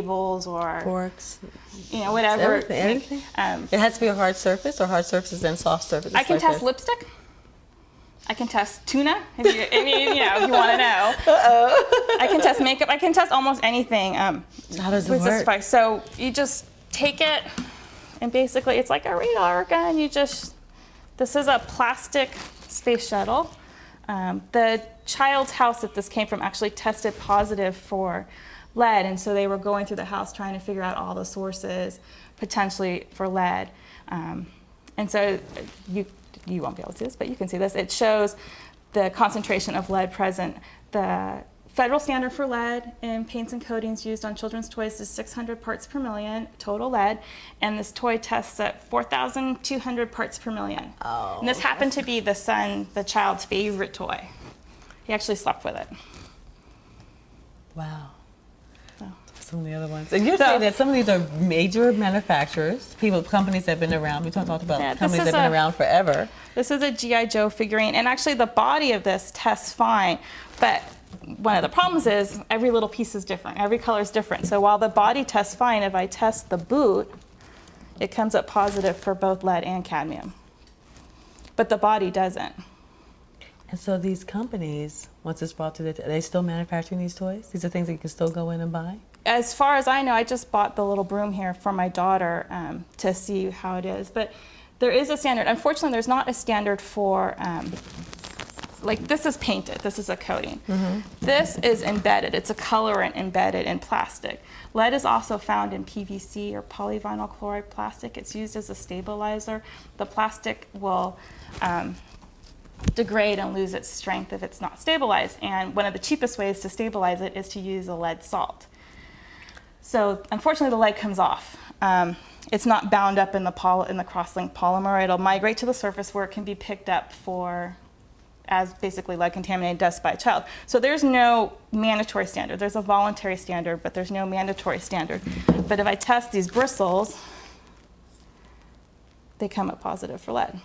tables or forks, whatever. Anything. It has to be a hard surface, or hard surfaces and soft surfaces. I can like test this. lipstick. I can test tuna, if you want to know. I can test makeup. I can test almost anything. How does it work? This so you just take it, and basically it's like a radar gun. This is a plastic space shuttle. The child's house that this came from actually tested positive for lead, and so they were going through the house trying to figure out all the sources potentially for lead. And so you won't be able to see this, but you can see this. It shows the concentration of lead present. The federal standard for lead in paints and coatings used on children's toys is 600 parts per million total lead, and this toy tests at 4,200 parts per million. Oh, and this happened to be the child's favorite toy. He actually slept with it. Wow. Some of the other ones. And you're saying that some of these are major manufacturers, companies that have been around. We talked about companies that have been around forever. This is a G.I. Joe figurine, and actually the body of this tests fine, but one of the problems is every little piece is different. Every color is different. So while the body tests fine, if I test the boot, it comes up positive for both lead and cadmium. But the body doesn't. And so these companies, once it's brought to are they still manufacturing these toys? These are things that you can still go in and buy? As far as I know, I just bought the little broom here for my daughter to see how it is. But there is a standard. Unfortunately, there's not a standard for, like this is painted, this is a coating. Mm-hmm. This is embedded, it's a colorant embedded in plastic. Lead is also found in PVC or polyvinyl chloride plastic. It's used as a stabilizer. The plastic will degrade and lose its strength if it's not stabilized. And one of the cheapest ways to stabilize it is to use a lead salt. So unfortunately, the lead comes off. It's not bound up in the cross-linked polymer. It'll migrate to the surface where it can be picked up as basically lead-contaminated dust by a child. So there's no mandatory standard. There's a voluntary standard, but there's no mandatory standard. But if I test these bristles, they come up positive for lead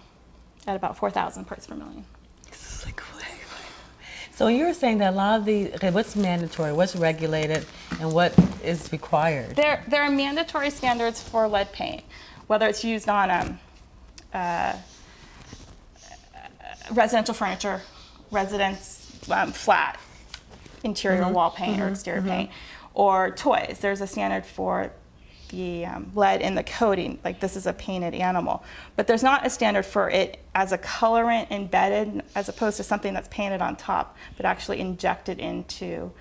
at about 4,000 parts per million. This is like way. So you were saying that a lot of what's mandatory, what's regulated, and what is required? There are mandatory standards for lead paint, whether it's used on residential furniture, flat interior wall paint or exterior paint, or toys. There's a standard for the lead in the coating, like this is a painted animal. But there's not a standard for it as a colorant embedded, as opposed to something that's painted on top, but actually injected into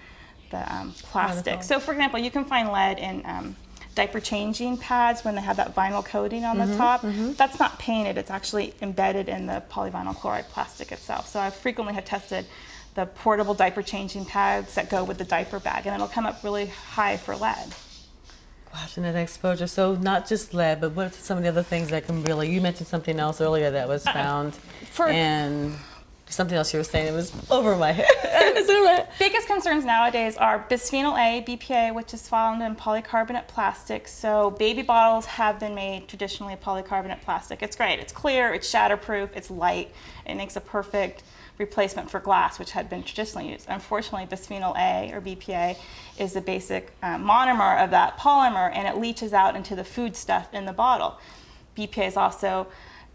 the plastic. Wonderful. So for example, you can find lead in diaper changing pads when they have that vinyl coating on the top. That's not painted, it's actually embedded in the polyvinyl chloride plastic itself. So I frequently have tested the portable diaper changing pads that go with the diaper bag, and it'll come up really high for lead. Gosh, and that exposure. So not just lead, but what are some of the other things that can really, you mentioned something else earlier that was found, and something else you were saying, it was over my head. Biggest concerns nowadays are bisphenol A, BPA, which is found in polycarbonate plastic. So baby bottles have been made traditionally of polycarbonate plastic. It's great, it's clear, it's shatterproof, it's light, it makes a perfect replacement for glass, which had been traditionally used. Unfortunately, bisphenol A, or BPA, is the basic monomer of that polymer, and it leaches out into the food stuff in the bottle. BPA is also,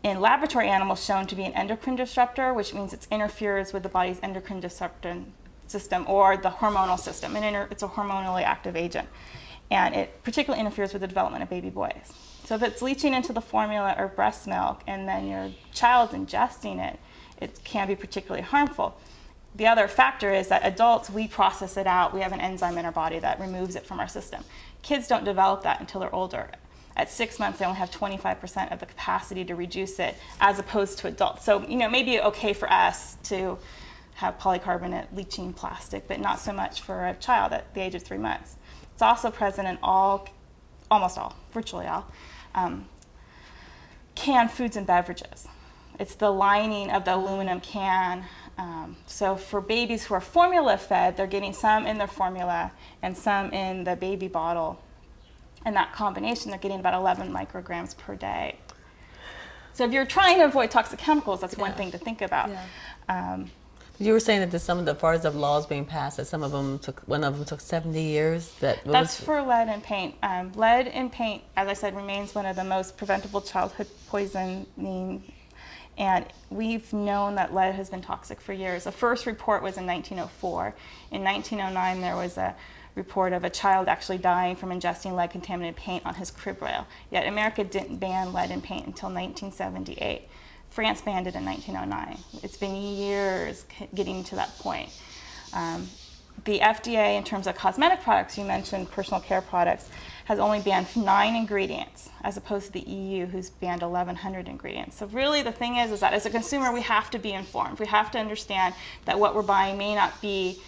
in laboratory animals, shown to be an endocrine disruptor, which means it interferes with the body's endocrine disruptor system, or the hormonal system, and it's a hormonally active agent. And it particularly interferes with the development of baby boys. So if it's leaching into the formula or breast milk, and then your child's ingesting it, it can be particularly harmful. The other factor is that adults, we process it out. We have an enzyme in our body that removes it from our system. Kids don't develop that until they're older. At 6 months, they only have 25% of the capacity to reduce it, as opposed to adults. So, maybe okay for us to have polycarbonate leaching plastic, but not so much for a child at the age of 3 months. It's also present in virtually all, canned foods and beverages. It's the lining of the aluminum can. So for babies who are formula fed, they're getting some in their formula and some in the baby bottle. And that combination, they're getting about 11 micrograms per day. So if you're trying to avoid toxic chemicals, that's one thing to think about. Yeah. You were saying that there's some of the parts of laws being passed that one of them took 70 years. That's for lead in paint. Lead in paint, as I said, remains one of the most preventable childhood poisoning, and we've known that lead has been toxic for years. The first report was in 1904. In 1909, there was a report of a child actually dying from ingesting lead-contaminated paint on his crib rail. Yet America didn't ban lead in paint until 1978. France banned it in 1909. It's been years getting to that point. The FDA, in terms of cosmetic products, you mentioned personal care products, has only banned 9 ingredients, as opposed to the EU, who's banned 1,100 ingredients. So really the thing is that as a consumer, we have to be informed. We have to understand that what we're buying may not be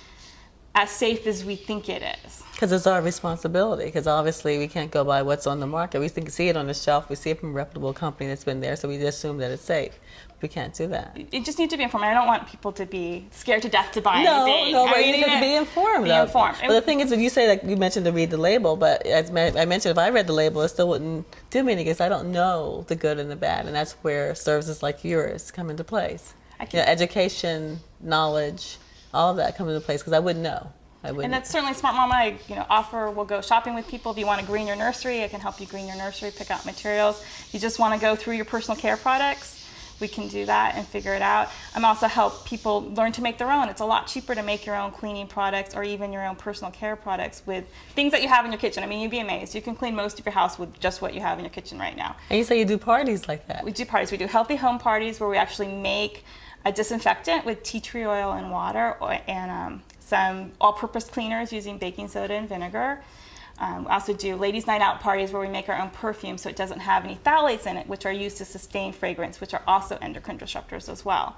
as safe as we think it is. Because it's our responsibility, because obviously we can't go by what's on the market. We see it on the shelf, we see it from a reputable company that's been there, so we just assume that it's safe. We can't do that. You just need to be informed. I don't want people to be scared to death to buy anything. No, but you need to be informed. Be informed. But the thing is, when you say, like you mentioned to read the label, but as I mentioned, if I read the label, it still wouldn't do me any good because I don't know the good and the bad, and that's where services like yours come into place. Education, knowledge, all of that come into place because I wouldn't know. And that's certainly Smart Mama. We'll go shopping with people. If you want to green your nursery, I can help you green your nursery, pick out materials. If you just want to go through your personal care products, we can do that and figure it out. I'm also help people learn to make their own. It's a lot cheaper to make your own cleaning products or even your own personal care products with things that you have in your kitchen. I mean, you'd be amazed. You can clean most of your house with just what you have in your kitchen right now. And you say you do parties like that. We do parties. We do healthy home parties where we actually make a disinfectant with tea tree oil and water and some all-purpose cleaners using baking soda and vinegar. We also do ladies' night out parties where we make our own perfume so it doesn't have any phthalates in it, which are used to sustain fragrance, which are also endocrine disruptors as well.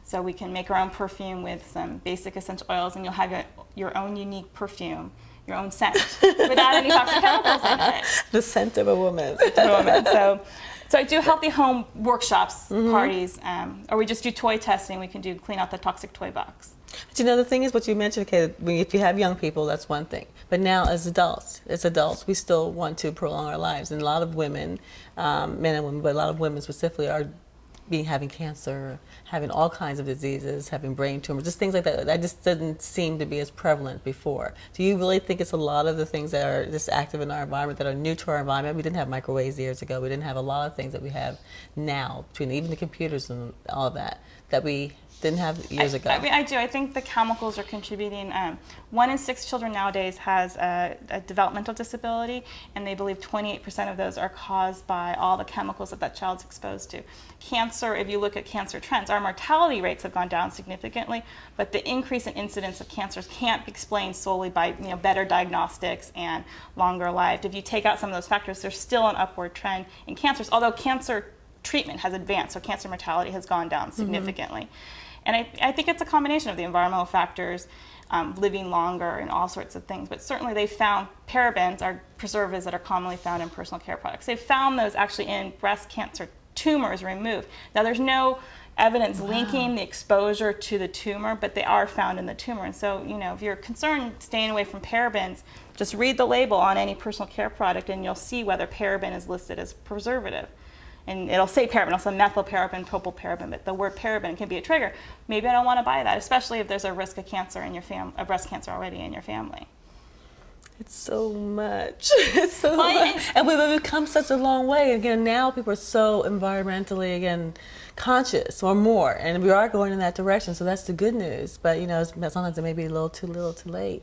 So we can make our own perfume with some basic essential oils, and you'll have your own unique perfume, your own scent, without any toxic chemicals in it. The scent of a woman. So I do healthy home workshops, parties, or we just do toy testing. We can do clean out the toxic toy box. But the thing is what you mentioned, okay, if you have young people, that's one thing. But now as adults, we still want to prolong our lives. And a lot of women, men and women, but a lot of women specifically are having cancer, having all kinds of diseases, having brain tumors, just things like that. That just didn't seem to be as prevalent before. Do you really think it's a lot of the things that are just active in our environment that are new to our environment? We didn't have microwaves years ago. We didn't have a lot of things that we have now, between even the computers and all that we didn't have years ago. I do. I think the chemicals are contributing. 1 in 6 children nowadays has a developmental disability, and they believe 28% of those are caused by all the chemicals that child's exposed to. Cancer, if you look at cancer trends, our mortality rates have gone down significantly, but the increase in incidence of cancers can't be explained solely by better diagnostics and longer life. If you take out some of those factors, there's still an upward trend in cancers, although cancer treatment has advanced, so cancer mortality has gone down significantly. And I think it's a combination of the environmental factors, living longer, and all sorts of things. But certainly they found parabens are preservatives that are commonly found in personal care products. They've found those actually in breast cancer tumors removed. Now there's no evidence linking the exposure to the tumor, but they are found in the tumor. And so, if you're concerned staying away from parabens, just read the label on any personal care product and you'll see whether paraben is listed as preservative. And it'll say paraben, it'll say methylparaben, propylparaben, but the word paraben can be a trigger. Maybe I don't want to buy that, especially if there's a risk of cancer in your breast cancer already in your family. It's so much. It's so much. And we've come such a long way. Again, now people are so environmentally, conscious or more, and we are going in that direction. So that's the good news. But sometimes it may be a little too late.